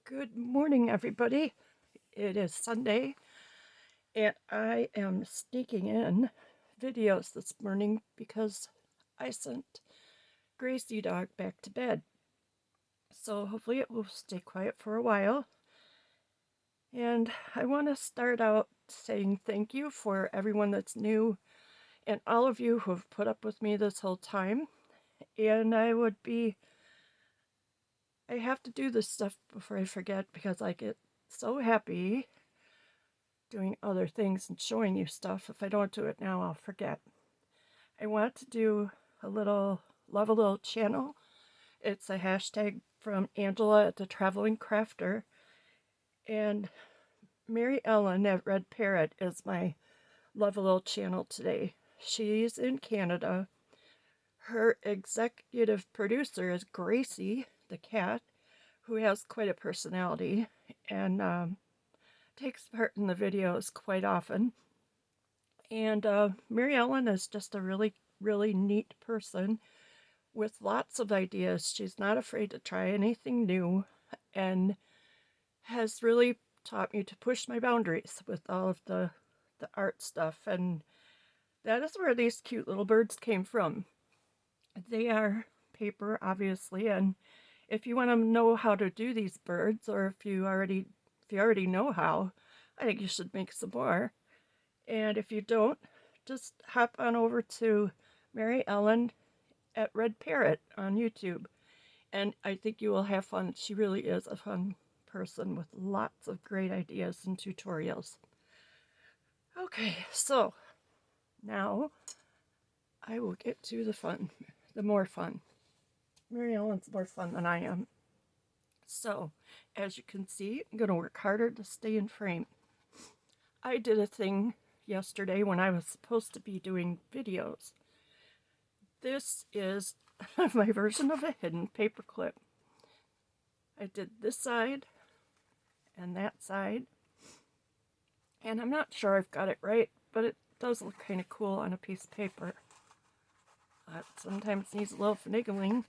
Good morning, everybody. It is Sunday, and I am sneaking in videos this morning because I sent Gracie dog back to bed. So hopefully it will stay quiet for a while. And I want to start out saying thank you for everyone that's new and all of you who have put up with me this whole time. And I have to do this stuff before I forget because I get so happy doing other things and showing you stuff. If I don't do it now, I'll forget. I want to do love a little channel. It's a hashtag from Angela at the Traveling Crafter. And Mary Ellen at Red Parrot is my love a little channel today. She's in Canada. Her executive producer is Gracie, the cat, who has quite a personality and takes part in the videos quite often. And Mary Ellen is just a really neat person with lots of ideas. She's not afraid to try anything new and has really taught me to push my boundaries with all of the art stuff. And that is where these cute little birds came from. They are paper, obviously, and if you want to know how to do these birds, or if you already know how, I think you should make some more. And if you don't, just hop on over to Mary Ellen at Red Parrot on YouTube, and I think you will have fun. She really is a fun person with lots of great ideas and tutorials. Okay, so now I will get to the more fun. Mary Ellen's more fun than I am. So, as you can see, I'm going to work harder to stay in frame. I did a thing yesterday when I was supposed to be doing videos. This is my version of a hidden paperclip. I did this side and that side, and I'm not sure I've got it right, but it does look kind of cool on a piece of paper. Sometimes needs a little finagling.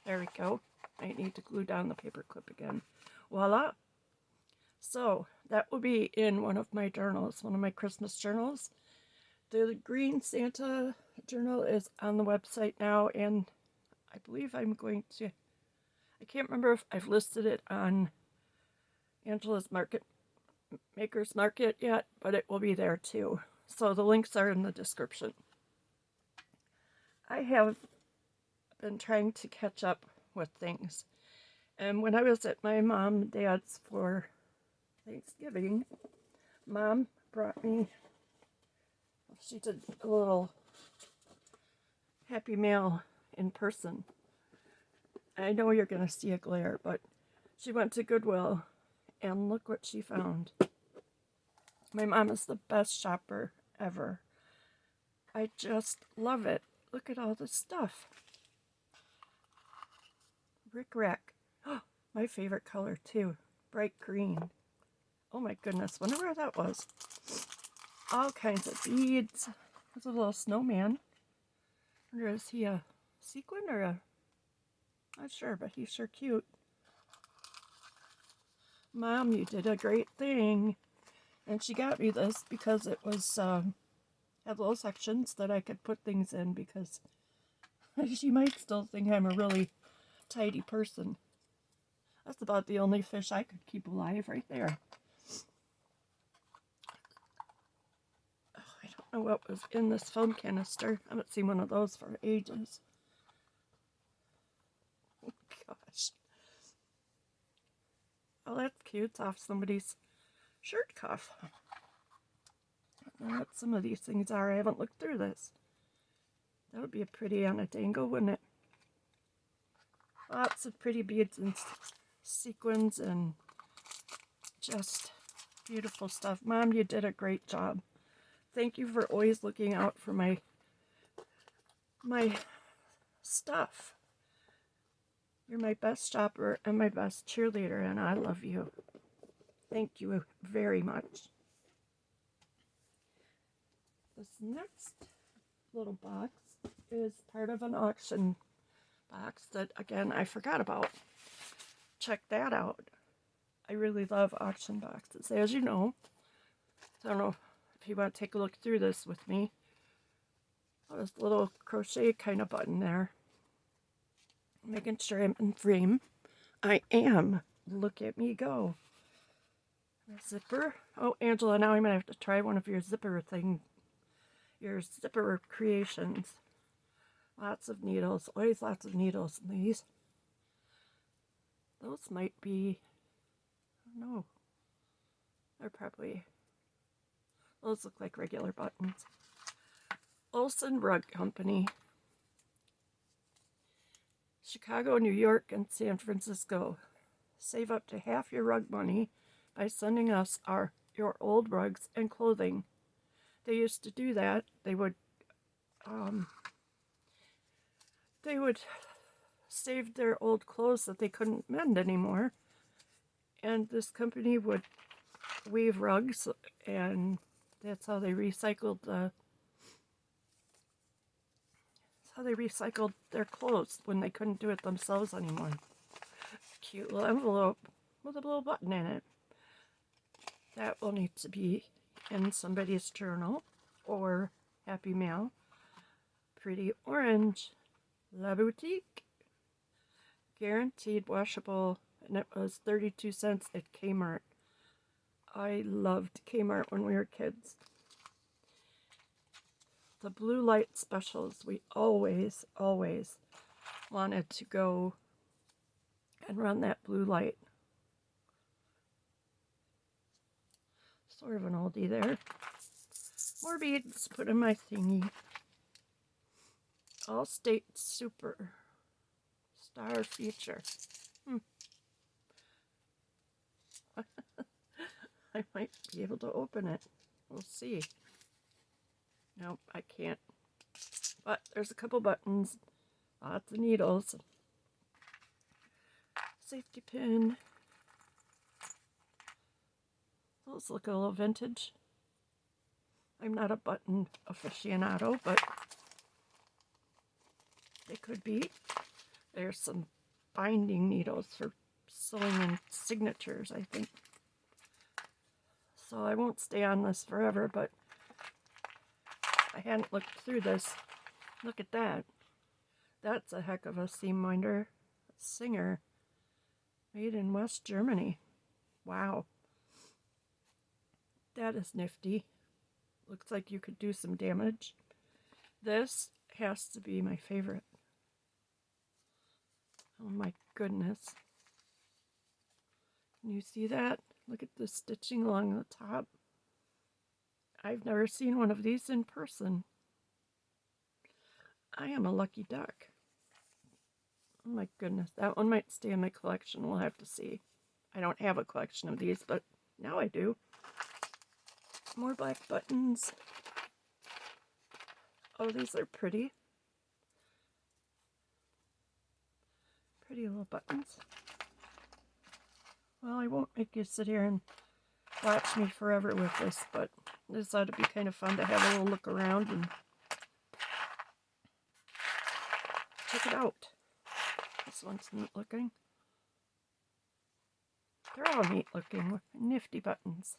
There we go. I need to glue down the paperclip again. Voila! So that will be in one of my journals, one of my Christmas journals. The Green Santa journal is on the website now, and I believe I can't remember if I've listed it on Angela's Maker's Market yet, but it will be there too. So the links are in the description. I have been trying to catch up with things. And when I was at my mom and dad's for Thanksgiving, Mom brought me, she did a little Happy Mail in person. I know you're going to see a glare, but she went to Goodwill and look what she found. My mom is the best shopper ever. I just love it. Look at all this stuff. Rick Rack. Oh, my favorite color too. Bright green. Oh my goodness, wonder where that was. All kinds of beads. There's a little snowman. I wonder, is he a sequin or a... Not sure, but he's sure cute. Mom, you did a great thing. And she got me this because it was had little sections that I could put things in, because she might still think I'm a really tidy person. That's about the only fish I could keep alive right there. Oh, I don't know what was in this foam canister. I haven't seen one of those for ages. Oh, gosh. Oh, that's cute. It's off somebody's shirt cuff. I don't know what some of these things are. I haven't looked through this. That would be a pretty on a dangle, wouldn't it? Lots of pretty beads and sequins and just beautiful stuff. Mom, you did a great job. Thank you for always looking out for my stuff. You're my best shopper and my best cheerleader, and I love you. Thank you very much. This next little box is part of an auction box that, again, I forgot about. Check that out. I really love auction boxes, as you know. So I don't know if you want to take a look through this with me. Oh, this little crochet kind of button there. Making sure I'm in frame. I am. Look at me go. Zipper. Oh, Angela, now I'm going to have to try one of your zipper creations. Lots of needles. Always lots of needles in these. Those might be, I don't know. They're probably, those look like regular buttons. Olson Rug Company. Chicago, New York, and San Francisco. Save up to half your rug money by sending us your old rugs and clothing. They used to do that. They would save their old clothes that they couldn't mend anymore, and this company would weave rugs, and that's how they recycled their clothes when they couldn't do it themselves anymore. Cute little envelope with a little button in it. That will need to be in somebody's journal or Happy Mail. Pretty orange. La Boutique. Guaranteed washable, and it was 32 cents at Kmart. I loved Kmart when we were kids. The blue light specials, we always wanted to go and run that blue light. Sort of an oldie there. More beads, put in my thingy. Allstate Super Star Feature. I might be able to open it. We'll see. Nope, I can't. But there's a couple buttons, lots of needles. Safety pin. Those look a little vintage. I'm not a button aficionado, but they could be. There's some binding needles for sewing in signatures, I think. So I won't stay on this forever, but I hadn't looked through this. Look at that. That's a heck of a seam winder. Singer. Made in West Germany. Wow. That is nifty. Looks like you could do some damage. This has to be my favorite. Oh my goodness. Can you see that? Look at the stitching along the top. I've never seen one of these in person. I am a lucky duck. Oh my goodness. That one might stay in my collection. We'll have to see. I don't have a collection of these, but now I do. More black buttons. Oh, these are pretty. Pretty little buttons. Well, I won't make you sit here and watch me forever with this, but this ought to be kind of fun to have a little look around and check it out. This one's neat looking. They're all neat looking with nifty buttons.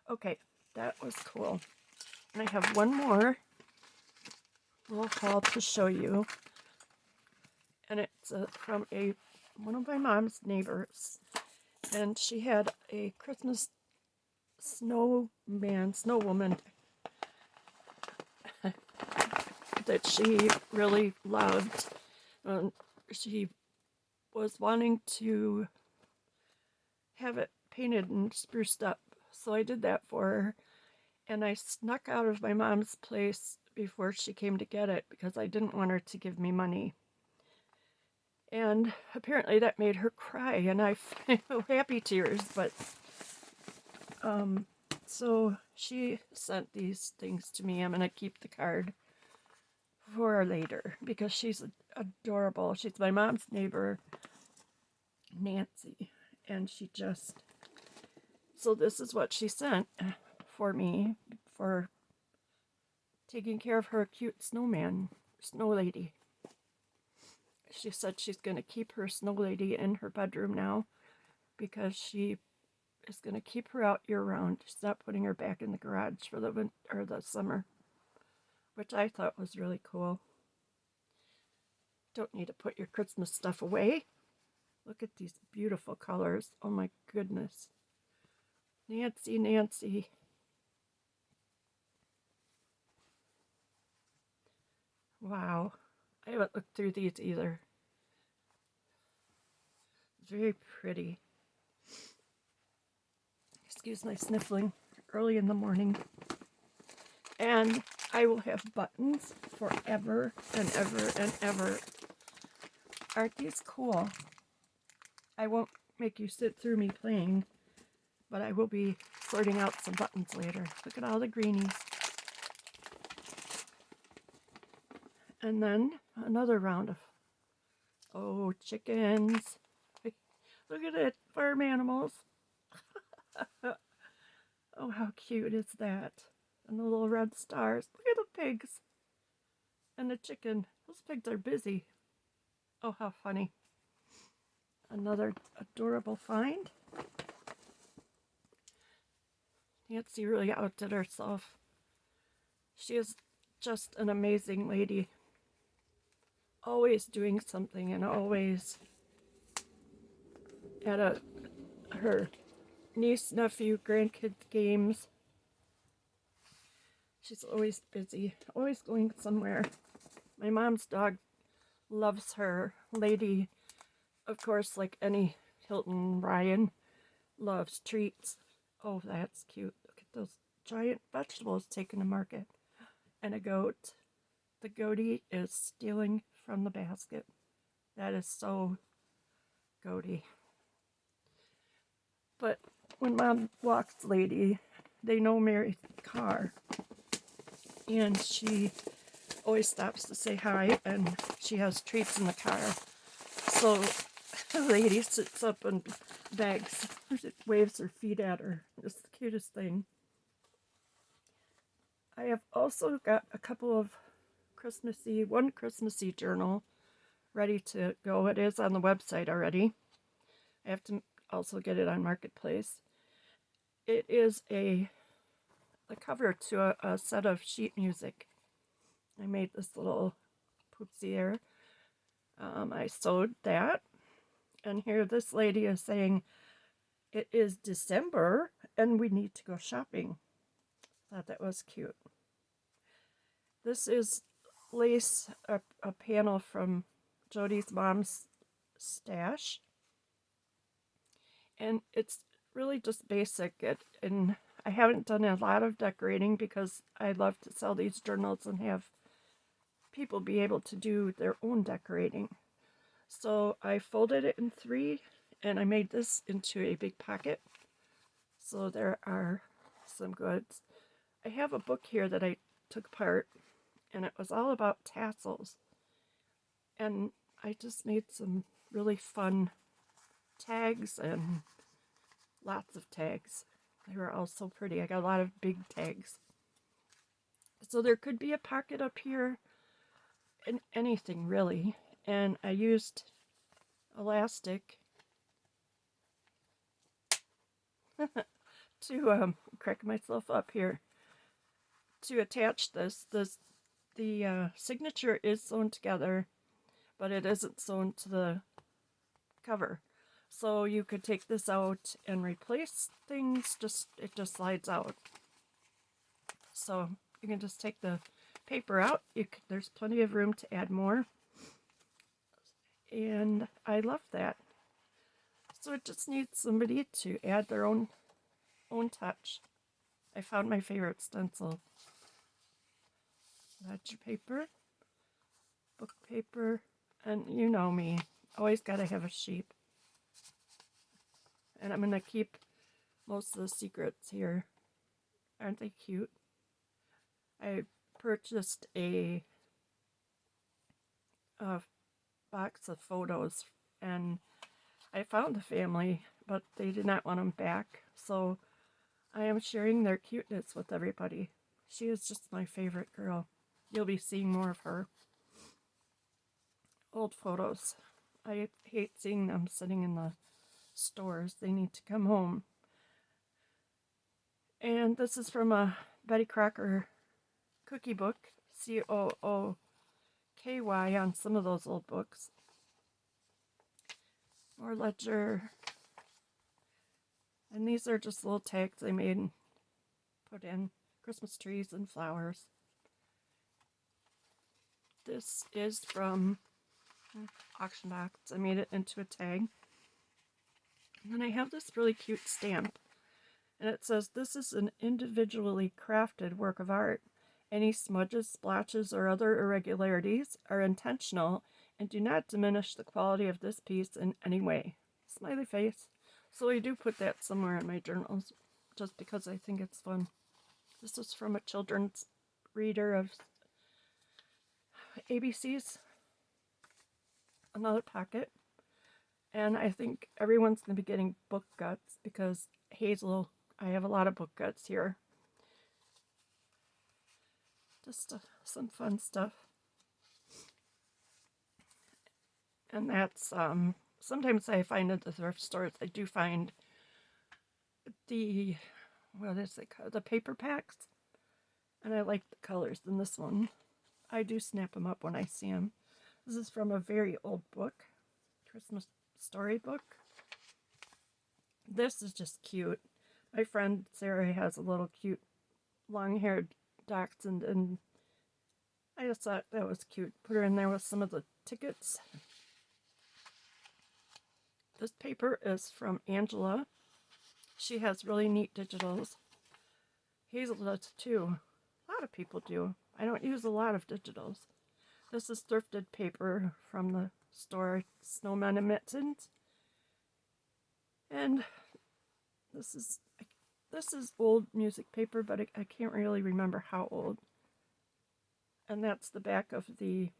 Okay, that was cool. And I have one more little haul to show you. And it's from one of my mom's neighbors. And she had a Christmas snow woman that she really loved. She was wanting to have it painted and spruced up. So I did that for her. And I snuck out of my mom's place before she came to get it because I didn't want her to give me money. And apparently that made her cry, and I happy tears, but so she sent these things to me. I'm going to keep the card for later because she's adorable. She's my mom's neighbor, Nancy, and so this is what she sent for me for taking care of her cute snow lady. She said she's going to keep her snow lady in her bedroom now because she is going to keep her out year round. She's not putting her back in the garage for the winter or the summer, which I thought was really cool. Don't need to put your Christmas stuff away. Look at these beautiful colors. Oh my goodness. Nancy, Nancy. Wow. I haven't looked through these either. Very pretty. Excuse my sniffling early in the morning. And I will have buttons forever and ever and ever. Aren't these cool? I won't make you sit through me playing, but I will be sorting out some buttons later. Look at all the greenies. And then another round of, oh, chickens. Look at it, farm animals. Oh, how cute is that? And the little red stars. Look at the pigs. And the chicken. Those pigs are busy. Oh, how funny. Another adorable find. Nancy really outdid herself. She is just an amazing lady. Always doing something and always at her niece, nephew, grandkid games. She's always busy, always going somewhere. My mom's dog loves her. Lady, of course, like any Hilton Ryan, loves treats. Oh, that's cute. Look at those giant vegetables taken to market. And a goat. The goatie is stealing from the basket. That is so goaty. But when Mom walks Lady, they know Mary's car. And she always stops to say hi, and she has treats in the car. So the lady sits up and begs, waves her feet at her. It's the cutest thing. I have also got a couple of one Christmassy journal ready to go. It is on the website already. I have to also get it on Marketplace. It is a cover to a set of sheet music. I made this little poopsier. I sewed that. And here this lady is saying, it is December and we need to go shopping. Thought that was cute. This is lace, a panel from Jody's mom's stash. And it's really just basic. And I haven't done a lot of decorating because I love to sell these journals and have people be able to do their own decorating. So I folded it in 3 and I made this into a big pocket. So there are some goods. I have a book here that I took apart and it was all about tassels. And I just made some really fun tags and lots of tags. They were all so pretty. I got a lot of big tags. So there could be a pocket up here and anything really. And I used elastic to crack myself up here to attach this. The signature is sewn together, but it isn't sewn to the cover. So you could take this out and replace things. It just slides out. So you can just take the paper out. There's plenty of room to add more. And I love that. So it just needs somebody to add their own touch. I found my favorite stencil. Ledger paper, book paper, and you know me, always gotta have a sheep. And I'm gonna keep most of the secrets here. Aren't they cute? I purchased a box of photos and I found the family, but they did not want them back. So I am sharing their cuteness with everybody. She is just my favorite girl. You'll be seeing more of her. Old photos. I hate seeing them sitting in the stores. They need to come home. And this is from a Betty Crocker cookie book, Cooky on some of those old books. More ledger. And these are just little tags I made and put in Christmas trees and flowers. This is from auction box. I made it into a tag. And then I have this really cute stamp. And it says, "This is an individually crafted work of art. Any smudges, splotches, or other irregularities are intentional and do not diminish the quality of this piece in any way." Smiley face. So I do put that somewhere in my journals, just because I think it's fun. This is from a children's reader of ABC's. Another pocket. And I think everyone's going to be getting book guts because Hazel, I have a lot of book guts here. Just some fun stuff. And that's, sometimes I find at the thrift stores, I do find the, what is it called? The paper packs. And I like the colors in this one. I do snap them up when I see them. This is from a very old book, Christmas storybook. This is just cute. My friend Sarah has a little cute long-haired dachshund, and I just thought that was cute. Put her in there with some of the tickets. This paper is from Angela. She has really neat digitals. Hazel does too. A lot of people do. I don't use a lot of digitals. This is thrifted paper from the store Snowmen and Mittens. And this is old music paper, but I can't really remember how old. And that's the back of the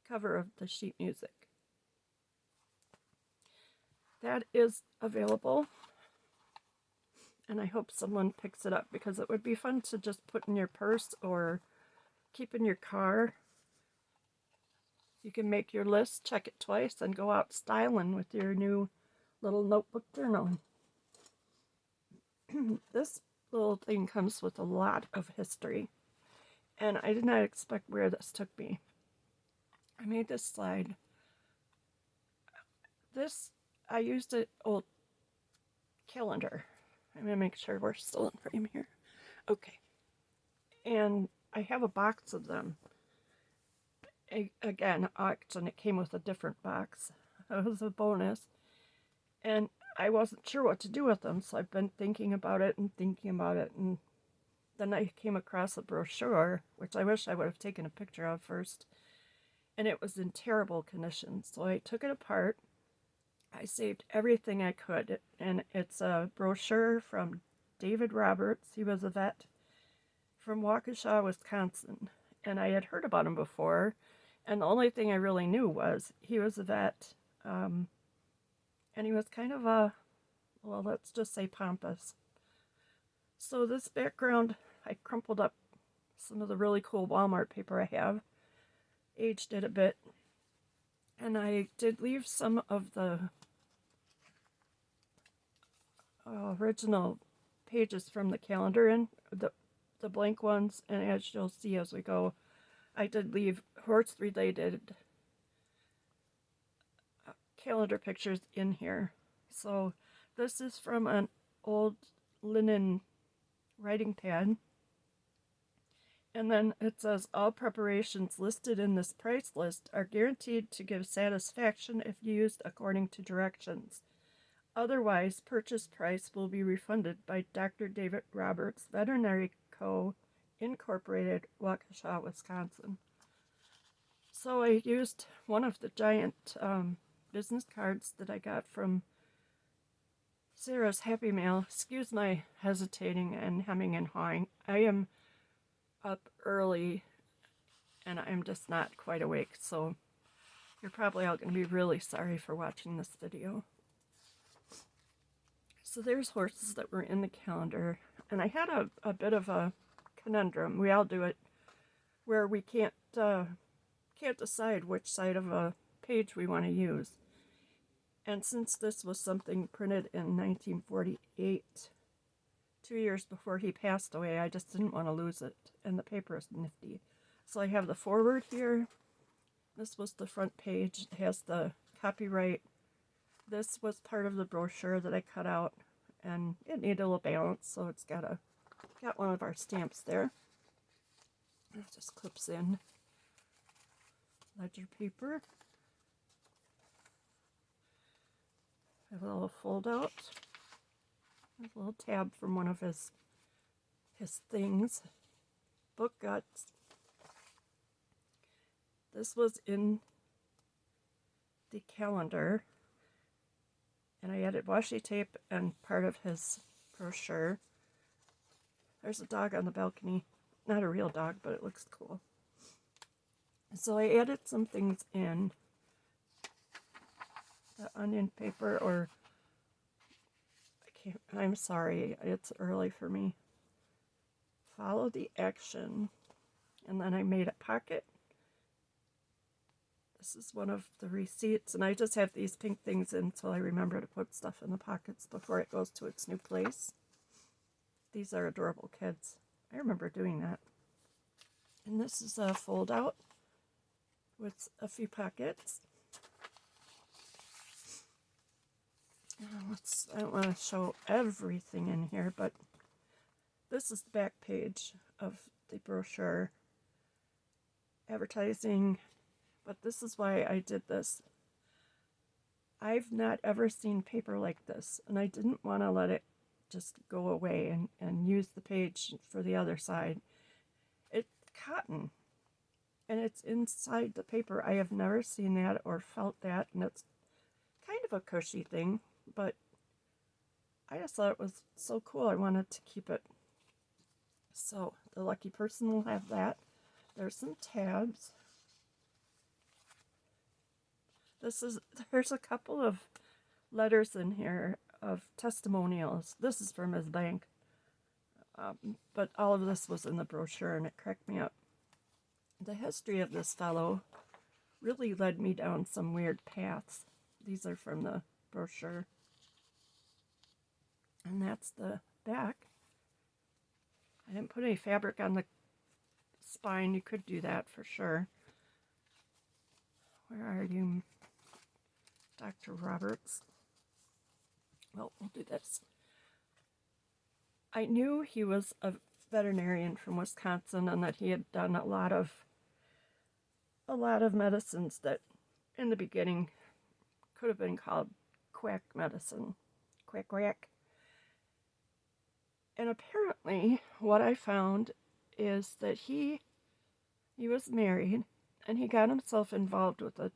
cover of the sheet music. That is available, and I hope someone picks it up because it would be fun to just put in your purse or keep in your car. You can make your list, check it twice, and go out styling with your new little notebook journal. This little thing comes with a lot of history, and I did not expect where this took me. I made this slide. I used an old calendar. I'm going to make sure we're still in frame here. Okay. And I have a box of them. Again, auction, it came with a different box. It was a bonus. And I wasn't sure what to do with them, so I've been thinking about it. And then I came across a brochure, which I wish I would have taken a picture of first. And it was in terrible condition. So I took it apart. I saved everything I could, and it's a brochure from David Roberts. He was a vet from Waukesha, Wisconsin, and I had heard about him before, and the only thing I really knew was he was a vet, and he was kind of well, let's just say pompous. So this background, I crumpled up some of the really cool Walmart paper I have, aged it a bit, and I did leave some of the original pages from the calendar in, the blank ones, and as you'll see as we go, I did leave horse-related calendar pictures in here. So this is from an old linen writing pad. And then it says, "All preparations listed in this price list are guaranteed to give satisfaction if used according to directions. Otherwise, purchase price will be refunded by Dr. David Roberts, Veterinary Co., Incorporated, Waukesha, Wisconsin." So I used one of the giant business cards that I got from Sarah's Happy Mail. Excuse my hesitating and hemming and hawing. I am up early and I'm just not quite awake, so you're probably all going to be really sorry for watching this video. So there's horses that were in the calendar, and I had a bit of a conundrum. We all do it, where we can't decide which side of a page we want to use. And since this was something printed in 1948, 2 years before he passed away, I just didn't want to lose it. And the paper is nifty. So I have the forward here. This was the front page. It has the copyright. This was part of the brochure that I cut out, and it needed a little balance, so it's got one of our stamps there. It just clips in. Ledger paper. I have a little fold out. There's a little tab from one of his things. Book guts. This was in the calendar, and I added washi tape and part of his brochure. There's a dog on the balcony. Not a real dog, but it looks cool. So I added some things in. The onion paper, or I'm sorry, it's early for me. Follow the action. And then I made a pocket. This is one of the receipts, and I just have these pink things in so I remember to put stuff in the pockets before it goes to its new place. These are adorable kids. I remember doing that. And this is a fold out with a few pockets. I don't want to show everything in here, but this is the back page of the brochure. Advertising, but this is why I did this. I've not ever seen paper like this, and I didn't want to let it just go away and use the page for the other side. It's cotton, and it's inside the paper. I have never seen that or felt that, and it's kind of a cushy thing, but I just thought it was so cool. I wanted to keep it. So the lucky person will have that. There's some tabs. There's a couple of letters in here of testimonials. This is from his bank. But all of this was in the brochure, and it cracked me up. The history of this fellow really led me down some weird paths. These are from the brochure. And that's the back. I didn't put any fabric on the spine. You could do that for sure. Where are you, Dr. Roberts? Well, we'll do this. I knew he was a veterinarian from Wisconsin, and that he had done a lot of medicines that in the beginning could have been called quack medicine. Quack quack. And apparently what I found is that he was married, and he got himself involved with a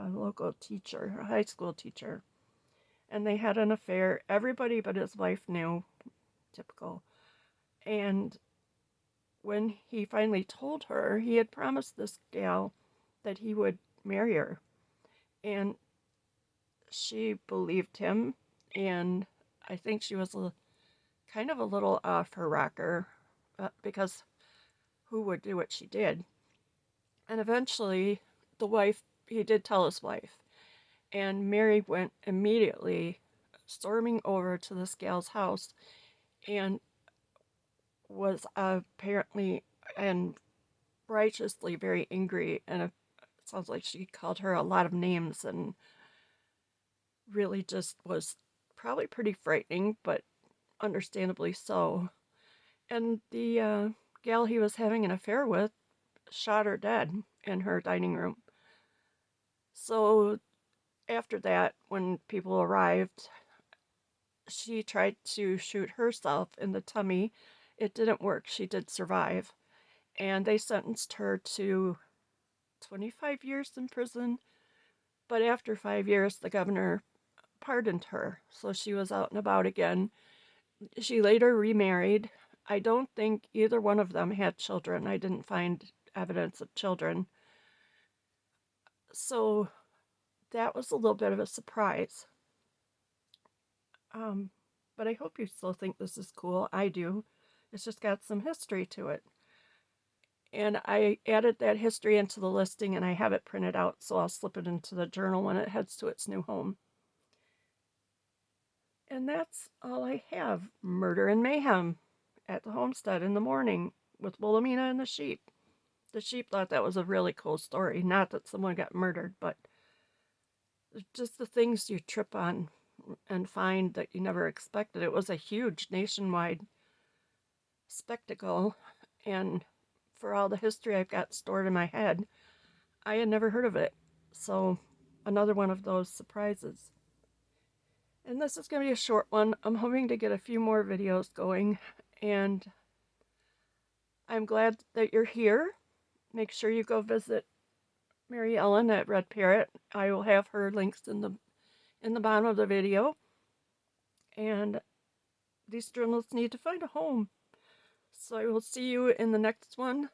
local teacher, a high school teacher. And they had an affair. Everybody but his wife knew. Typical. And when he finally told her, he had promised this gal that he would marry her. And she believed him, and I think she was kind of a little off her rocker, because who would do what she did? And eventually, he did tell his wife, and Mary went immediately storming over to this gal's house and was apparently and righteously very angry, and it sounds like she called her a lot of names and really just was probably pretty frightening, but understandably so. And the gal he was having an affair with shot her dead in her dining room. So after that, when people arrived, she tried to shoot herself in the tummy. It didn't work. She did survive. And they sentenced her to 25 years in prison. But after 5 years, the governor pardoned her. So she was out and about again. She later remarried. I don't think either one of them had children. I didn't find evidence of children. So that was a little bit of a surprise. But I hope you still think this is cool. I do. It's just got some history to it. And I added that history into the listing, and I have it printed out, so I'll slip it into the journal when it heads to its new home. And that's all I have. Murder and mayhem at the homestead in the morning with Wilhelmina and the sheep. The sheep thought that was a really cool story. Not that someone got murdered, but just the things you trip on and find that you never expected. It was a huge nationwide spectacle, and for all the history I've got stored in my head, I had never heard of it. So, another one of those surprises. And this is going to be a short one. I'm hoping to get a few more videos going, and I'm glad that you're here. Make sure you go visit Mary Ellen at Red Parrot. I will have her links in the bottom of the video. And these journalists need to find a home. So I will see you in the next one.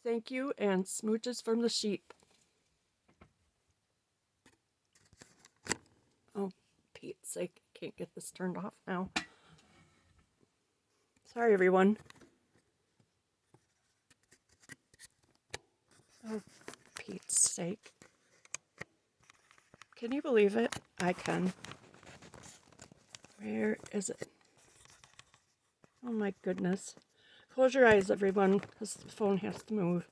Thank you, and smooches from the sheep. Oh, Pete's sake, I can't get this turned off now. Sorry, everyone. Oh, Pete's sake. Can you believe it? I can. Where is it? Oh my goodness. Close your eyes, everyone, because the phone has to move.